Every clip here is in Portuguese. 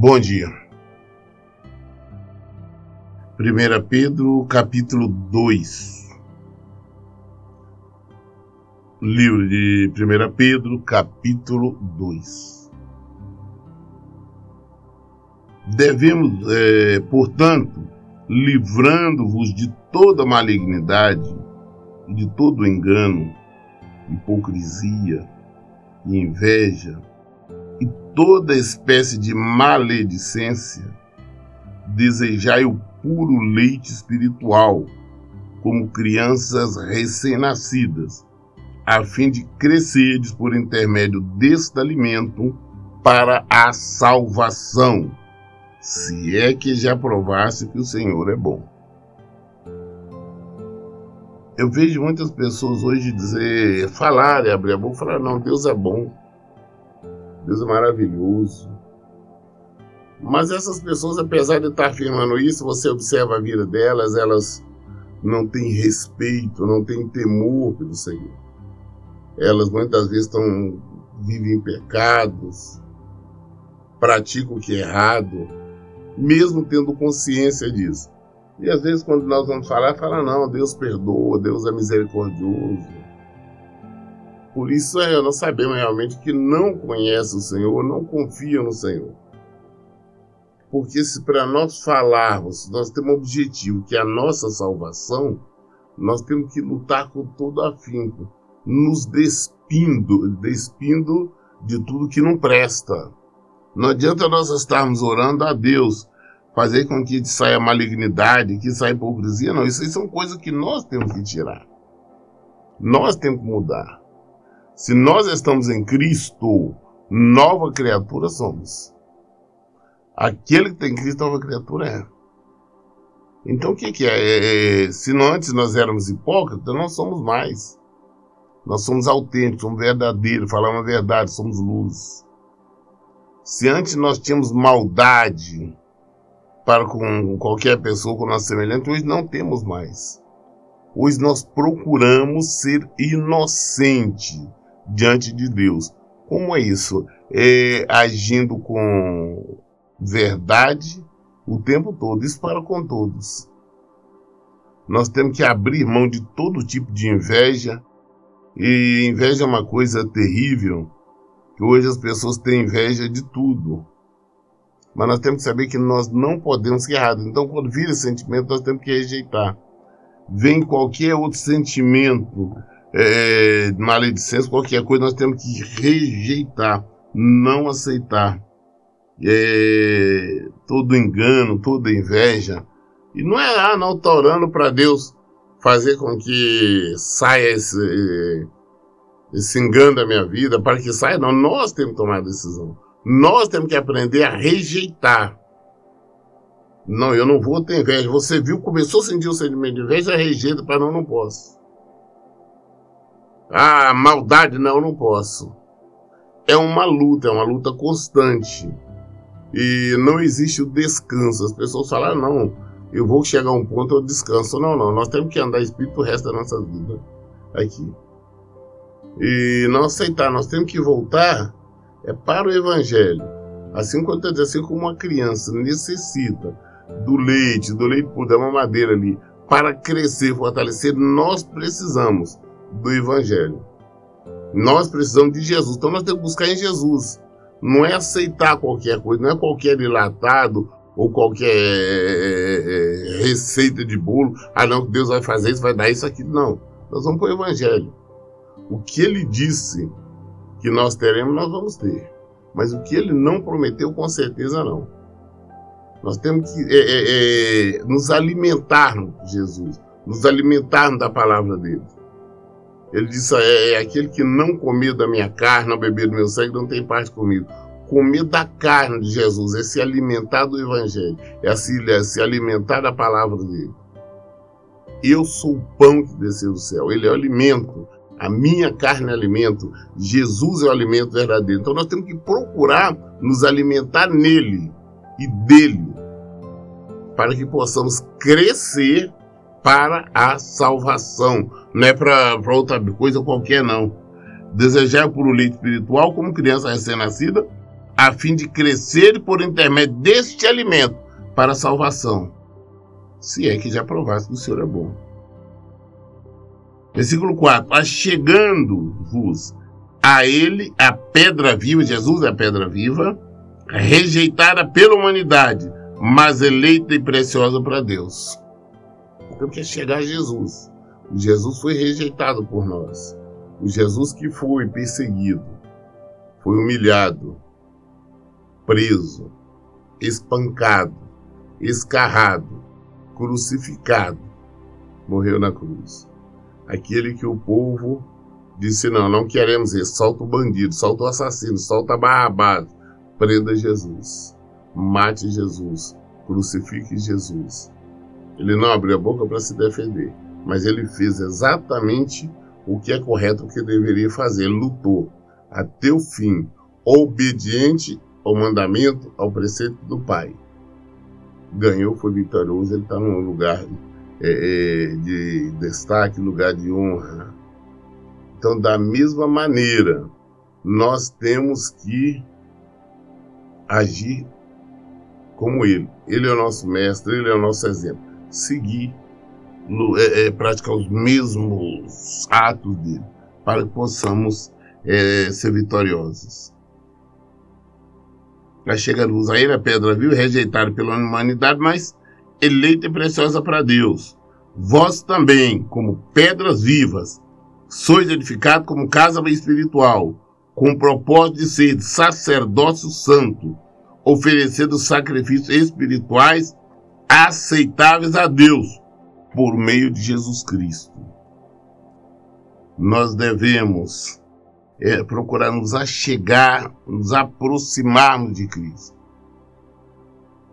Bom dia. 1 Pedro, capítulo 2. Livro de 1 Pedro, capítulo 2. Devemos, portanto, livrando-vos de toda malignidade e de todo engano, hipocrisia e inveja, e toda espécie de maledicência, desejai o puro leite espiritual, como crianças recém-nascidas, a fim de crescerdes por intermédio deste alimento para a salvação, se é que já provasse que o Senhor é bom. Eu vejo muitas pessoas hoje falarem, abrir a boca e falar, não, Deus é bom. Deus é maravilhoso. Mas essas pessoas, apesar de estar afirmando isso, você observa a vida delas, elas não têm respeito, não têm temor pelo Senhor. Elas muitas vezes vivem em pecados, praticam o que é errado, mesmo tendo consciência disso. E às vezes quando nós vamos falar, fala não, Deus perdoa, Deus é misericordioso. Por isso nós sabemos realmente que não conhece o Senhor, não confia no Senhor. Porque se para nós falarmos, nós temos um objetivo, que é a nossa salvação, nós temos que lutar com todo afinco, nos despindo de tudo que não presta. Não adianta nós estarmos orando a Deus, fazer com que saia malignidade, que saia hipocrisia, não. Isso aí são coisas que nós temos que tirar. Nós temos que mudar. Se nós estamos em Cristo, nova criatura somos. Aquele que tem Cristo, nova criatura é. Então o que é? Se antes nós éramos hipócritas, nós somos mais. Nós somos autênticos, somos verdadeiros, falamos a verdade, somos luz. Se antes nós tínhamos maldade para com qualquer pessoa, com nosso semelhante, hoje não temos mais. Hoje nós procuramos ser inocente diante de Deus. Como é isso? Agindo com verdade o tempo todo. Isso para com todos. Nós temos que abrir mão de todo tipo de inveja. E inveja é uma coisa terrível, que hoje as pessoas têm inveja de tudo. Mas nós temos que saber que nós não podemos ser errados. Então, quando vira esse sentimento, nós temos que rejeitar. Vem qualquer outro sentimento, maledicência, qualquer coisa, nós temos que rejeitar, não aceitar. Todo engano, toda inveja. E não é, não estou orando para Deus fazer com que saia esse engano da minha vida, para que saia, não. Nós temos que tomar a decisão. Nós temos que aprender a rejeitar. Não, eu não vou ter inveja. Você viu, começou a sentir o sentimento de inveja, rejeita para não posso. Ah, maldade, não posso. É uma luta constante. E não existe o descanso. As pessoas falam, não, eu vou chegar a um ponto, eu descanso. Não, nós temos que andar espírito o resto da nossa vida aqui. E não aceitar, nós temos que voltar para o Evangelho. Assim como uma criança necessita do leite da mamadeira ali, para crescer, fortalecer, nós precisamos do Evangelho. Nós precisamos de Jesus. Então nós temos que buscar em Jesus. Não é aceitar qualquer coisa, não é qualquer dilatado ou qualquer receita de bolo. Ah, não, que Deus vai fazer isso, vai dar isso aqui. Não, nós vamos para o Evangelho. O que Ele disse que nós teremos, nós vamos ter. Mas o que Ele não prometeu, com certeza não. Nós temos que nos alimentarmos de Jesus, nos alimentarmos da palavra dele. Ele disse, aquele que não comer da minha carne, não beber do meu sangue, não tem parte comigo. Comer da carne de Jesus é se alimentar do Evangelho, é se alimentar da palavra dele. Eu sou o pão que desceu do céu, ele é o alimento, a minha carne é alimento, Jesus é o alimento verdadeiro. Então nós temos que procurar nos alimentar nele e dele, para que possamos crescer para a salvação. Não é para outra coisa qualquer, não. Desejar por o leite espiritual, como criança recém-nascida, a fim de crescer por intermédio deste alimento para a salvação, se é que já provasse que o Senhor é bom. Versículo 4. Achegando-vos a ele a pedra viva, Jesus é a pedra viva, rejeitada pela humanidade, mas eleita e preciosa para Deus. Então quer chegar a Jesus. O Jesus foi rejeitado por nós. O Jesus que foi perseguido, foi humilhado, preso, espancado, escarrado, crucificado, morreu na cruz. Aquele que o povo disse, não queremos esse, solta o bandido, solta o assassino, solta Barrabás, prenda Jesus, mate Jesus, crucifique Jesus. Ele não abriu a boca para se defender, mas ele fez exatamente o que é correto, o que deveria fazer. Ele lutou até o fim, obediente ao mandamento, ao preceito do Pai. Ganhou, foi vitorioso, ele está num lugar de destaque, lugar de honra. Então, da mesma maneira, nós temos que agir como ele. Ele é o nosso mestre, ele é o nosso exemplo. Seguir, praticar os mesmos atos dele, para que possamos ser vitoriosos. Chega-nos a ele a pedra viva, rejeitada pela humanidade, mas eleita e preciosa para Deus. Vós também, como pedras vivas, sois edificados como casa espiritual, com o propósito de ser sacerdócio santo, oferecendo sacrifícios espirituais aceitáveis a Deus, por meio de Jesus Cristo. Nós devemos procurar nos achegar, nos aproximarmos de Cristo,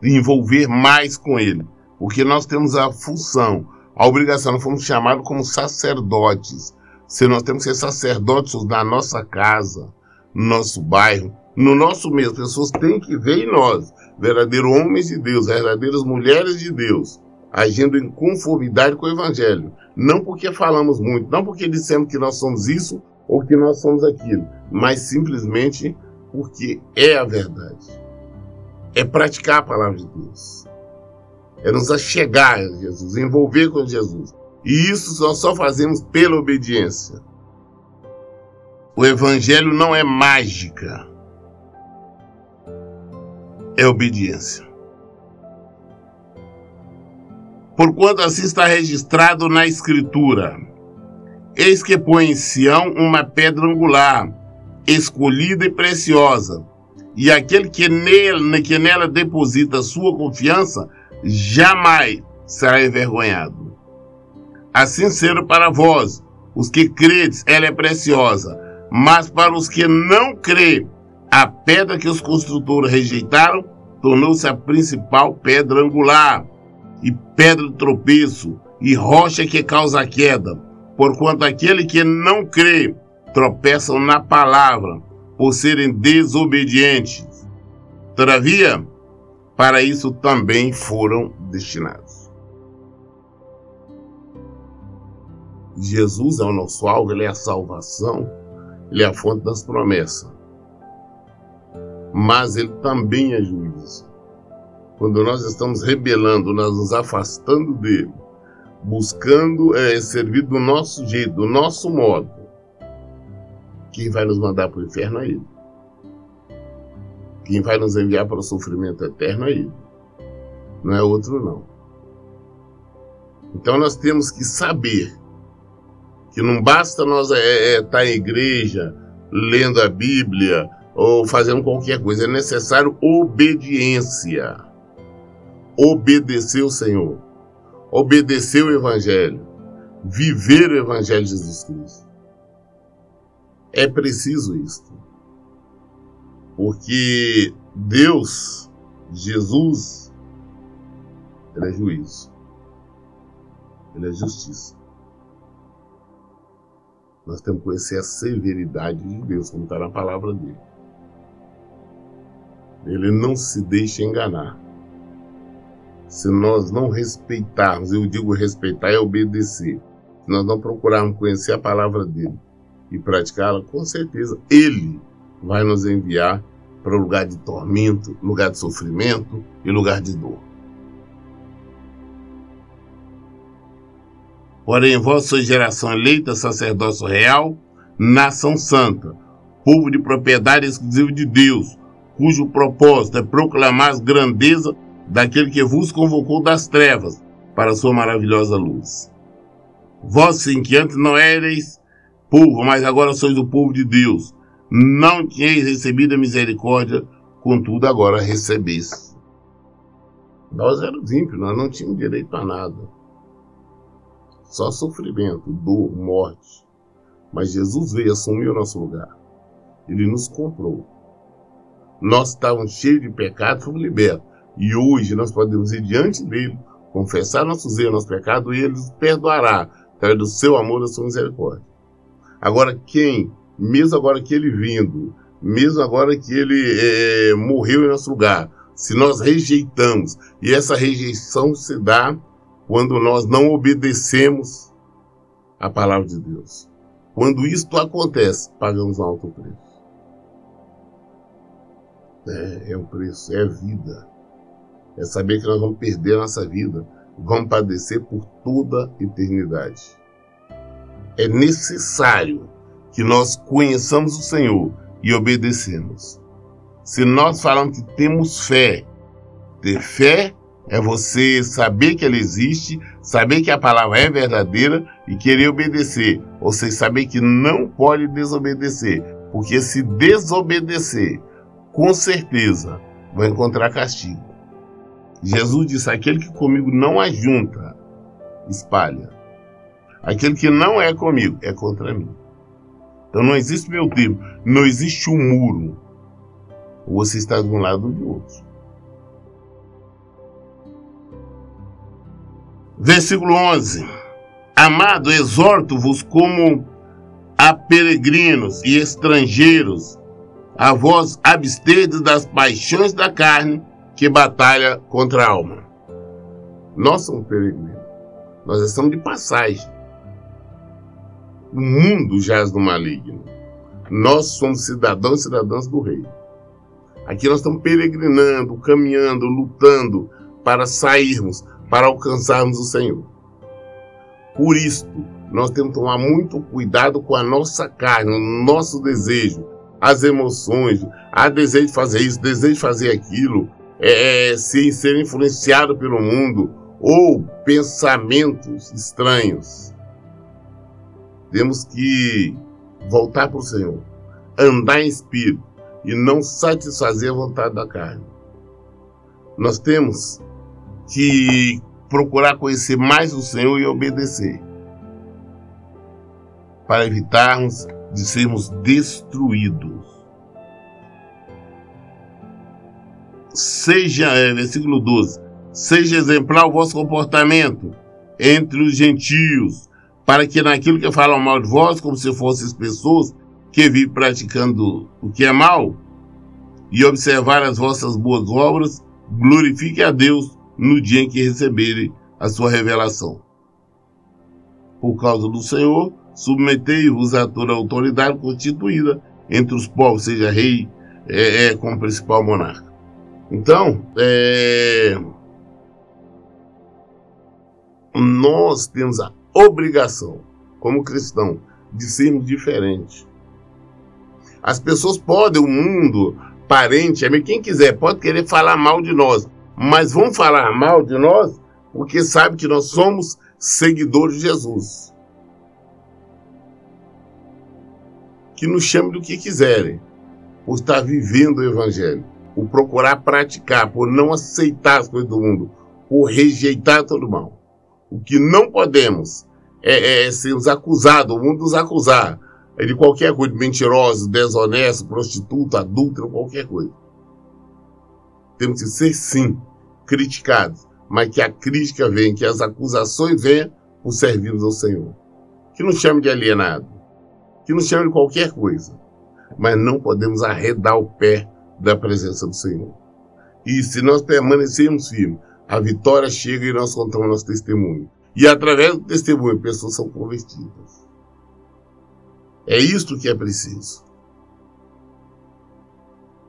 envolver mais com Ele, porque nós temos a função, a obrigação, nós fomos chamados como sacerdotes. Se nós temos que ser sacerdotes na nossa casa, no nosso bairro, no nosso meio, as pessoas têm que ver em nós, verdadeiros homens de Deus, verdadeiras mulheres de Deus, agindo em conformidade com o Evangelho. Não porque falamos muito, não porque dissemos que nós somos isso ou que nós somos aquilo, mas simplesmente porque é a verdade. É praticar a palavra de Deus. É nos achegar a Jesus, envolver com Jesus. E isso nós só fazemos pela obediência. O Evangelho não é mágica. É obediência. Porquanto assim está registrado na Escritura: eis que põe em Sião uma pedra angular, escolhida e preciosa, e aquele que nela deposita sua confiança jamais será envergonhado. Assim sendo para vós, os que credes, ela é preciosa, mas para os que não crêem, a pedra que os construtores rejeitaram tornou-se a principal pedra angular, e pedra de tropeço, e rocha que causa a queda, porquanto aquele que não crê tropeçam na palavra, por serem desobedientes. Todavia, para isso também foram destinados. Jesus é o nosso alvo, ele é a salvação, ele é a fonte das promessas. Mas ele também é juízo. Quando nós estamos rebelando, nós nos afastando dele, buscando servir do nosso jeito, do nosso modo, quem vai nos mandar para o inferno é ele. Quem vai nos enviar para o sofrimento eterno é ele. Não é outro, não. Então nós temos que saber que não basta nós estar em igreja, lendo a Bíblia ou fazendo qualquer coisa. É necessário obediência. Obedecer o Senhor. Obedecer o Evangelho. Viver o Evangelho de Jesus Cristo. É preciso isso. Porque Deus, Jesus, ele é juízo. Ele é justiça. Nós temos que conhecer a severidade de Deus, como está na palavra dele. Ele não se deixa enganar. Se nós não respeitarmos, eu digo respeitar é obedecer, se nós não procurarmos conhecer a palavra dele e praticá-la, com certeza ele vai nos enviar para o lugar de tormento, lugar de sofrimento e lugar de dor. Porém, vós sois geração eleita, sacerdócio real, nação santa, povo de propriedade exclusiva de Deus, cujo propósito é proclamar a grandeza daquele que vos convocou das trevas para a sua maravilhosa luz. Vós, sim, que antes não éreis povo, mas agora sois o povo de Deus, não tinhais recebido a misericórdia, contudo agora recebeste. Nós éramos ímpios, nós não tínhamos direito a nada. Só sofrimento, dor, morte. Mas Jesus veio assumir o nosso lugar. Ele nos comprou. Nós estávamos cheios de pecado, fomos libertos. E hoje nós podemos ir diante dele, confessar nossos erros, nosso pecado, e ele nos perdoará, através do seu amor e da sua misericórdia. Agora mesmo agora que ele vindo, mesmo agora que ele morreu em nosso lugar, se nós rejeitamos, e essa rejeição se dá quando nós não obedecemos a palavra de Deus. Quando isto acontece, pagamos um alto preço. É um preço, é a vida. É saber que nós vamos perder a nossa vida, vamos padecer por toda a eternidade. É necessário que nós conheçamos o Senhor e obedecemos. Se nós falamos que temos fé, ter fé é você saber que ela existe, saber que a palavra é verdadeira e querer obedecer. Ou seja, saber que não pode desobedecer. Porque se desobedecer, com certeza, vai encontrar castigo. Jesus disse, aquele que comigo não ajunta, espalha. Aquele que não é comigo, é contra mim. Então não existe meio termo, não existe um muro. Ou você está de um lado ou de outro. Versículo 11. Amado, exorto-vos como a peregrinos e estrangeiros, a vós absterdes das paixões da carne que batalha contra a alma. Nós somos peregrinos. Nós estamos de passagem. O mundo jaz no maligno. Nós somos cidadãos e cidadãs do rei. Aqui nós estamos peregrinando, caminhando, lutando para sairmos, para alcançarmos o Senhor. Por isso, nós temos que tomar muito cuidado com a nossa carne, o nosso desejo, as emoções, a desejo de fazer isso, desejo de fazer aquilo, ser influenciado pelo mundo ou pensamentos estranhos. Temos que voltar para o Senhor, andar em espírito e não satisfazer a vontade da carne. Nós temos que procurar conhecer mais o Senhor e obedecer, para evitarmos de sermos destruídos. Versículo 12. Seja exemplar o vosso comportamento entre os gentios, para que naquilo que falam mal de vós, como se fossem pessoas que vivem praticando o que é mal, e observar as vossas boas obras, glorifique a Deus no dia em que receberem a sua revelação. Por causa do Senhor, submetei-vos a toda a autoridade constituída entre os povos, seja rei como principal monarca. Então, nós temos a obrigação, como cristão, de sermos diferentes. As pessoas podem, o mundo, parente, amigo, quem quiser, pode querer falar mal de nós, mas vão falar mal de nós porque sabe que nós somos seguidores de Jesus. Que nos chamem do que quiserem, por estar vivendo o Evangelho, por procurar praticar, por não aceitar as coisas do mundo, por rejeitar todo o mal. O que não podemos é sermos acusados, o mundo nos acusar de qualquer coisa, mentiroso, desonesto, prostituta, adúltero, qualquer coisa. Temos que ser, sim, criticados, mas que a crítica venha, que as acusações venham por servirmos ao Senhor. Que nos chame de alienado, que nos chame de qualquer coisa, mas não podemos arredar o pé da presença do Senhor. E se nós permanecermos firmes, a vitória chega e nós contamos nosso testemunho. E através do testemunho, pessoas são convertidas. É isto que é preciso.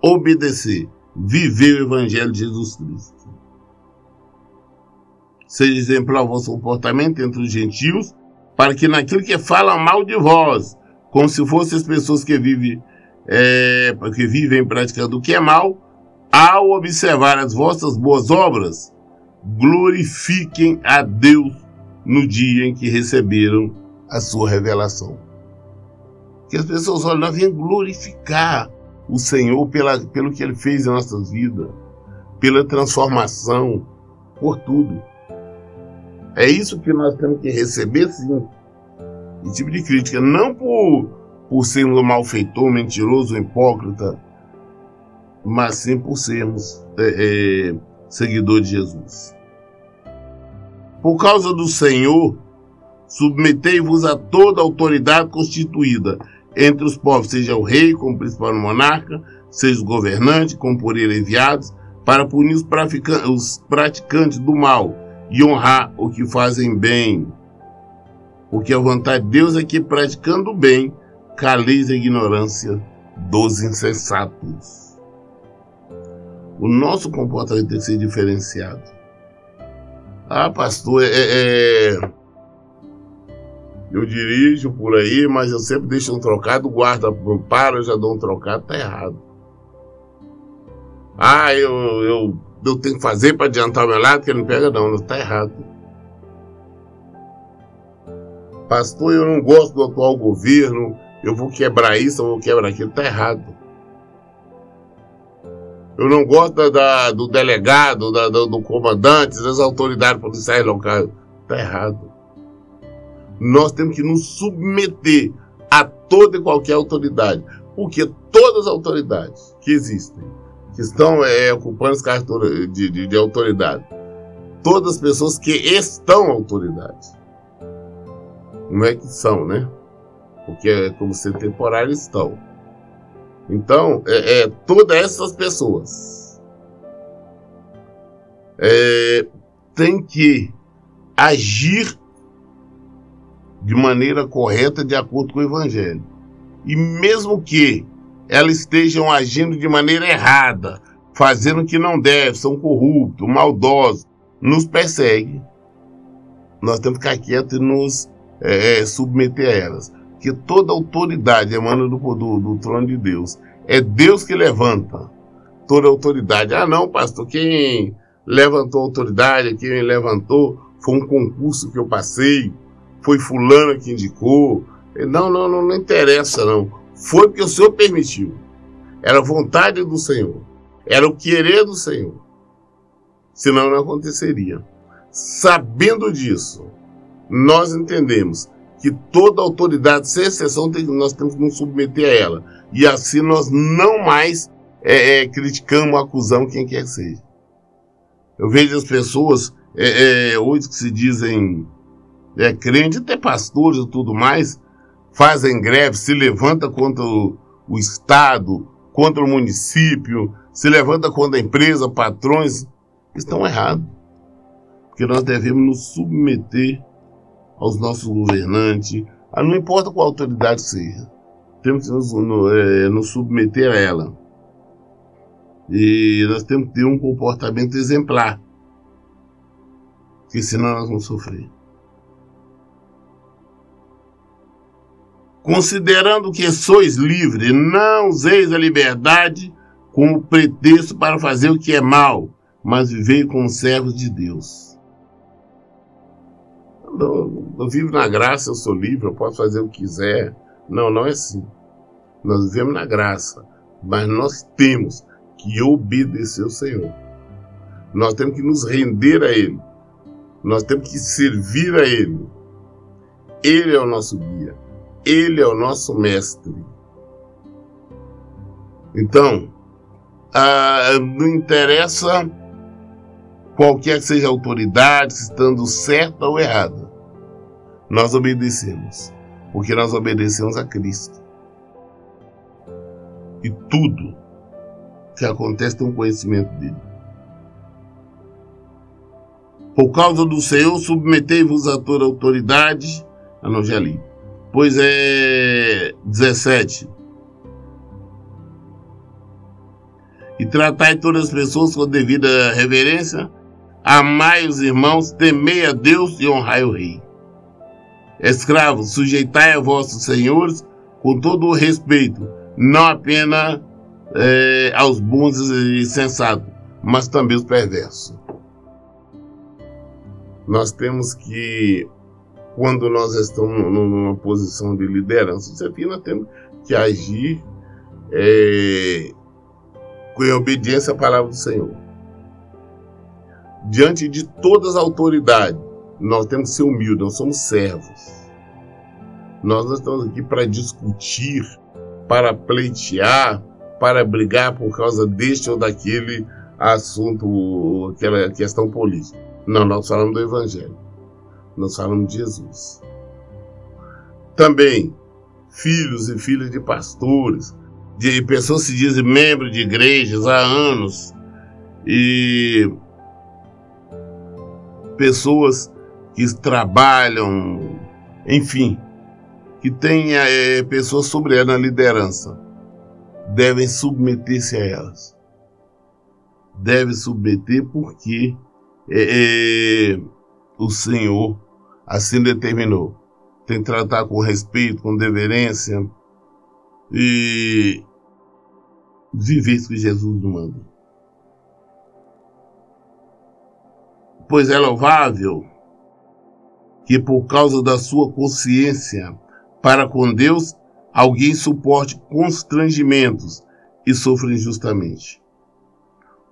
obedecer, viver o Evangelho de Jesus Cristo. Seja exemplar o vosso comportamento entre os gentios, para que naquilo que falam mal de vós, como se fossem as pessoas que vivem praticando o que é mal, ao observar as vossas boas obras, glorifiquem a Deus no dia em que receberam a sua revelação. Que as pessoas olham, nós viemos glorificar o Senhor pelo que Ele fez em nossas vidas, pela transformação, por tudo. É isso que nós temos que receber, sim. Esse tipo de crítica, não por sermos um malfeitor, mentiroso, hipócrita, mas sim por sermos seguidor de Jesus. Por causa do Senhor, submetei-vos a toda autoridade constituída entre os povos, seja o rei como principal monarca, seja os governantes como por ele enviados, para punir os praticantes do mal e honrar os que fazem bem. Porque a vontade de Deus é que, praticando o bem, caleis a ignorância dos insensatos. O nosso comportamento tem que ser diferenciado. Ah, pastor, eu dirijo por aí, mas eu sempre deixo um trocado, o guarda para, eu já dou um trocado, tá errado. Ah, eu tenho que fazer para adiantar o meu lado, que ele não pega, não tá errado. Pastor, eu não gosto do atual governo, eu vou quebrar isso, eu vou quebrar aquilo, tá errado. Eu não gosto do delegado, do comandante, das autoridades policiais locais, tá errado. Nós temos que nos submeter a toda e qualquer autoridade, porque todas as autoridades que existem, que estão ocupando os cargos de autoridade, todas as pessoas que estão autoridade, não é que são, né? Porque como ser temporário estão. Então, todas essas pessoas têm que agir de maneira correta, de acordo com o Evangelho. E mesmo que elas estejam agindo de maneira errada, fazendo o que não deve, são corruptos, maldosos, nos perseguem, nós temos que ficar quietos e nos submeter a elas. Porque toda autoridade emana do trono de Deus. É Deus que levanta toda autoridade. Ah, não, pastor, quem levantou a autoridade, quem levantou foi um concurso que eu passei, foi fulano que indicou. Não interessa, não. Foi porque o Senhor permitiu. Era a vontade do Senhor. Era o querer do Senhor. Senão não aconteceria. Sabendo disso, nós entendemos que toda autoridade, sem exceção, nós temos que nos submeter a ela. E assim nós não mais criticamos, acusamos quem quer que seja. Eu vejo as pessoas hoje que se dizem crentes, até pastores e tudo mais, fazem greve, se levanta contra o Estado, contra o município, se levanta contra a empresa, patrões. Estão errados. Porque nós devemos nos submeter aos nossos governantes, não importa qual autoridade seja, temos que nos submeter a ela. E nós temos que ter um comportamento exemplar, porque senão nós vamos sofrer. Considerando que sois livres, não useis a liberdade como pretexto para fazer o que é mal, mas vivei como servos de Deus. Eu vivo na graça, eu sou livre, eu posso fazer o que quiser. Não é assim. Nós vivemos na graça, mas nós temos que obedecer ao Senhor. Nós temos que nos render a Ele. Nós temos que servir a Ele. Ele é o nosso guia. Ele é o nosso mestre. Então, não interessa qualquer que seja a autoridade, estando certa ou errada. Nós obedecemos, porque nós obedecemos a Cristo. E tudo que acontece tem um conhecimento dele. Por causa do Senhor, submetei-vos a toda autoridade. Já li. Pois 17. e tratai todas as pessoas com devida reverência, amai os irmãos, temei a Deus e honrai o rei. Escravos, sujeitai a vossos senhores com todo o respeito, não apenas aos bons e sensatos, mas também os perversos. Nós temos que, quando nós estamos numa posição de liderança, nós temos que agir com obediência à palavra do Senhor. Diante de todas as autoridades, nós temos que ser humildes, nós somos servos. Nós não estamos aqui para discutir, para pleitear, para brigar por causa deste ou daquele assunto, aquela questão política. Não, nós falamos do Evangelho. Nós falamos de Jesus. Também, filhos e filhas de pastores, de pessoas que se dizem membros de igrejas há anos, e pessoas que trabalham, enfim, que tenha pessoas sobre ela na liderança, devem submeter-se a elas. Devem submeter porque o Senhor assim determinou. Tem que tratar com respeito, com deferência e viver isso que Jesus nos manda. Pois é louvável que por causa da sua consciência para com Deus, alguém suporte constrangimentos e sofra injustamente.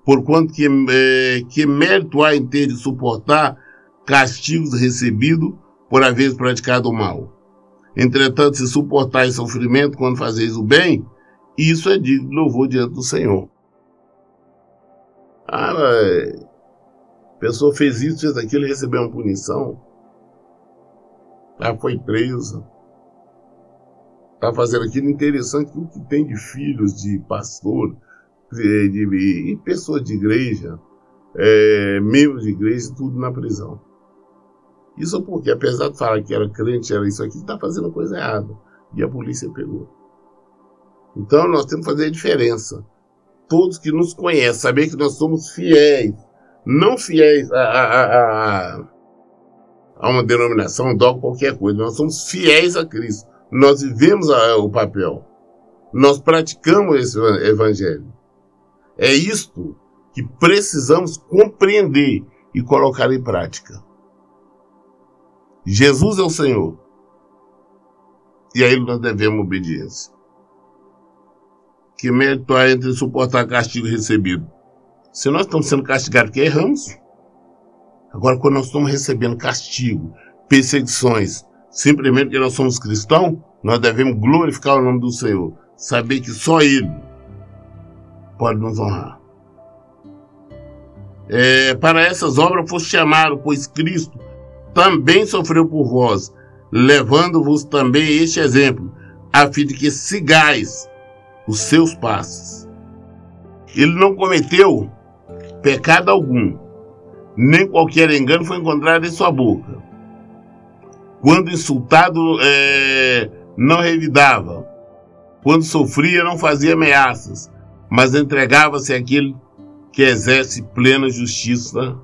Porquanto que mérito há em ter de suportar castigos recebidos por haver praticado o mal. Entretanto, se suportais sofrimento quando fazeis o bem, isso é digno de louvor diante do Senhor. A pessoa fez isso, fez aquilo, recebeu uma punição. Foi presa. Está fazendo aquilo. Interessante que o que tem de filhos de pastor e pessoas de igreja, membros de igreja, tudo na prisão. Isso porque, apesar de falar que era crente, era isso aqui, está fazendo coisa errada. E a polícia pegou. Então nós temos que fazer a diferença. Todos que nos conhecem, saber que nós somos fiéis. Não fiéis a uma denominação, um dogma, qualquer coisa. Nós somos fiéis a Cristo. Nós vivemos o papel. Nós praticamos esse evangelho. É isto que precisamos compreender e colocar em prática. Jesus é o Senhor. E a Ele nós devemos obediência. Que mérito há entre suportar castigo recebido? Se nós estamos sendo castigados porque erramos, agora quando nós estamos recebendo castigo, perseguições, simplesmente porque nós somos cristãos, nós devemos glorificar o nome do Senhor. Saber que só Ele pode nos honrar. Para essas obras foste chamado, pois Cristo também sofreu por vós, levando-vos também este exemplo, a fim de que sigais os seus passos. Ele não cometeu pecado algum, nem qualquer engano foi encontrado em sua boca. Quando insultado, não revidava. Quando sofria, não fazia ameaças, mas entregava-se àquele que exerce plena justiça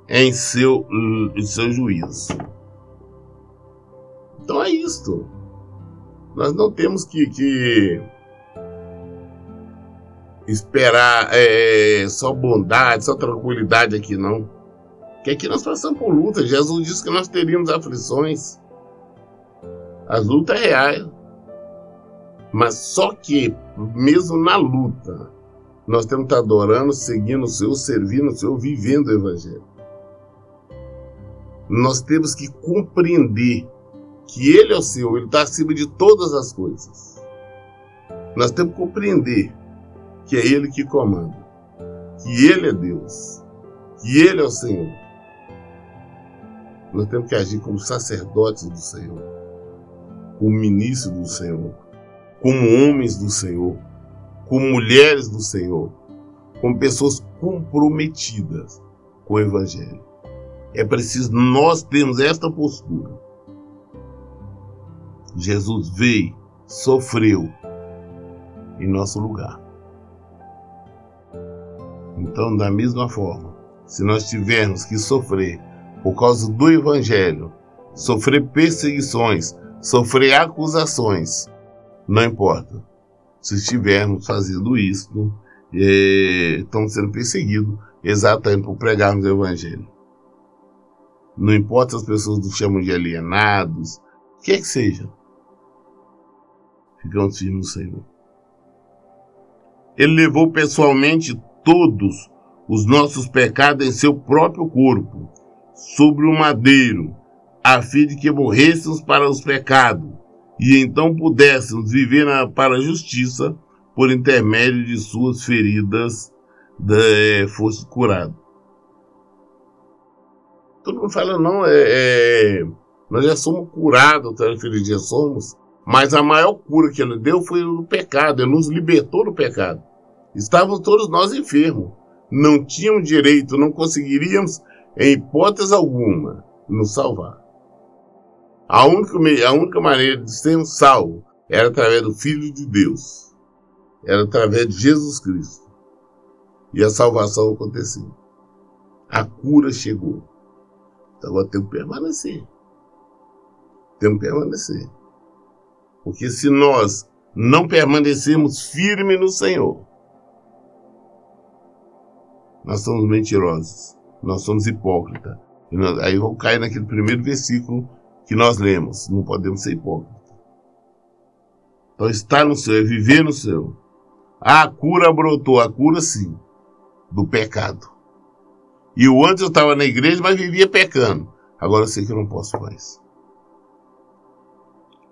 em seu juízo. Então é isto. Nós não temos que esperar só bondade, só tranquilidade aqui, não. Porque aqui nós passamos por luta. Jesus disse que nós teríamos aflições. As lutas reais. Mas só que, mesmo na luta, nós temos que estar adorando, seguindo o Senhor, servindo o Senhor, vivendo o Evangelho. Nós temos que compreender que Ele é o Senhor, Ele está acima de todas as coisas. Nós temos que compreender que é Ele que comanda, que Ele é Deus, que Ele é o Senhor. Nós temos que agir como sacerdotes do Senhor, como ministros do Senhor, como homens do Senhor, como mulheres do Senhor, como pessoas comprometidas com o Evangelho. É preciso nós termos esta postura. Jesus veio, sofreu em nosso lugar. Então, da mesma forma, se nós tivermos que sofrer por causa do Evangelho, sofrer perseguições, sofrer acusações, não importa. Se estivermos fazendo isso, estamos sendo perseguidos exatamente por pregarmos o Evangelho. Não importa se as pessoas nos chamam de alienados, o que é que seja. Ficamos firmes no Senhor. Ele levou pessoalmente todos os nossos pecados em seu próprio corpo, sobre o madeiro, a fim de que morrêssemos para os pecados, e então pudéssemos viver para a justiça, por intermédio de suas feridas, fosse curado. Todo mundo fala, não, nós já somos curados, já somos, mas a maior cura que ele deu foi o pecado, ele nos libertou do pecado. Estávamos todos nós enfermos, não tínhamos direito, não conseguiríamos, em hipótese alguma, nos salvar. A única maneira de sermos salvos era através do Filho de Deus, era através de Jesus Cristo. E a salvação aconteceu. A cura chegou. Então agora temos que permanecer. Temos que permanecer. Porque se nós não permanecermos firmes no Senhor, nós somos mentirosos, nós somos hipócritas. Aí vamos cair naquele primeiro versículo que nós lemos. Não podemos ser hipócritas. Então estar no Senhor, é viver no Senhor. A cura brotou, a cura sim, do pecado. E antes eu estava na igreja, mas vivia pecando. Agora eu sei que eu não posso mais.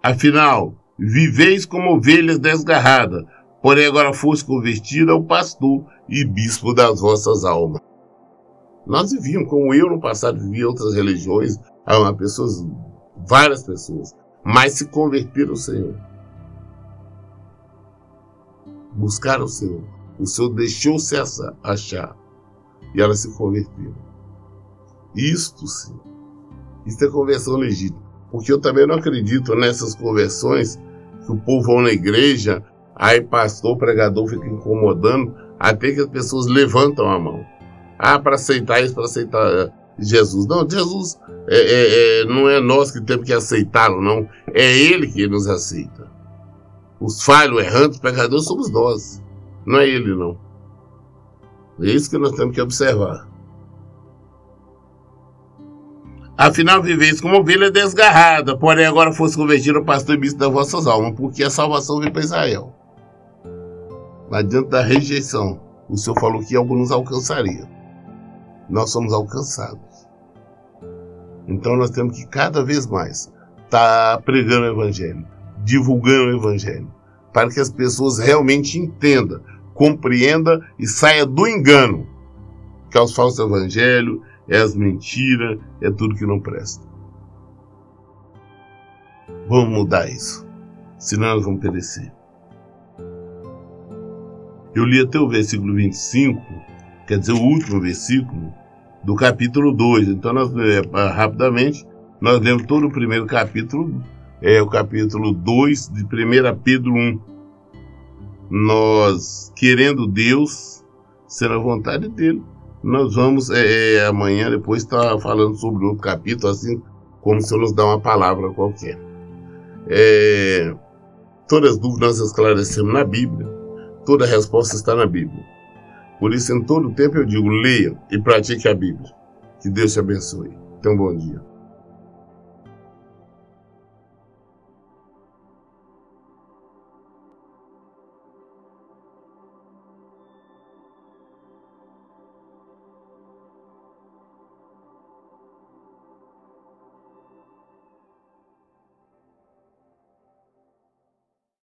Afinal, viveis como ovelhas desgarradas, porém agora foste convertido ao pastor e bispo das vossas almas. Nós vivíamos, como eu no passado vivia outras religiões, várias pessoas, mas se converteram ao Senhor. Buscaram o Senhor. O Senhor deixou-se achar. E elas se converteram. Isto sim. Isto é conversão legítima. Porque eu também não acredito nessas conversões que o povo vai na igreja, aí pastor, pregador fica incomodando, até que as pessoas levantam a mão. Para aceitar isso, para aceitar Jesus. Não, Jesus não é nós que temos que aceitá-lo, não. É Ele que nos aceita. Os falhos, errantes, pecadores somos nós. Não é Ele, não. É isso que nós temos que observar. Afinal, viveis como ovelha desgarrada, porém agora fosse convertido ao pastor e bispo das vossas almas, porque a salvação veio para Israel. Mas diante da rejeição, o Senhor falou que algo nos alcançaria. Nós somos alcançados. Então nós temos que cada vez mais estar pregando o Evangelho, divulgando o Evangelho, para que as pessoas realmente entendam, compreendam e saiam do engano, que é os falsos evangelhos, é as mentiras, é tudo que não presta. Vamos mudar isso, senão nós vamos perecer. Eu li até o versículo 25, quer dizer, o último versículo do capítulo 2. Então, rapidamente, nós lemos todo o primeiro capítulo, o capítulo 2 de 1 Pedro 1. Nós, querendo Deus, sendo a vontade dele, nós vamos amanhã, depois, estar falando sobre outro capítulo, assim como se eu nos dá uma palavra qualquer. Todas as dúvidas nós esclarecemos na Bíblia, toda a resposta está na Bíblia. Por isso, em todo tempo eu digo, leia e pratique a Bíblia. Que Deus te abençoe. Tenha um bom dia.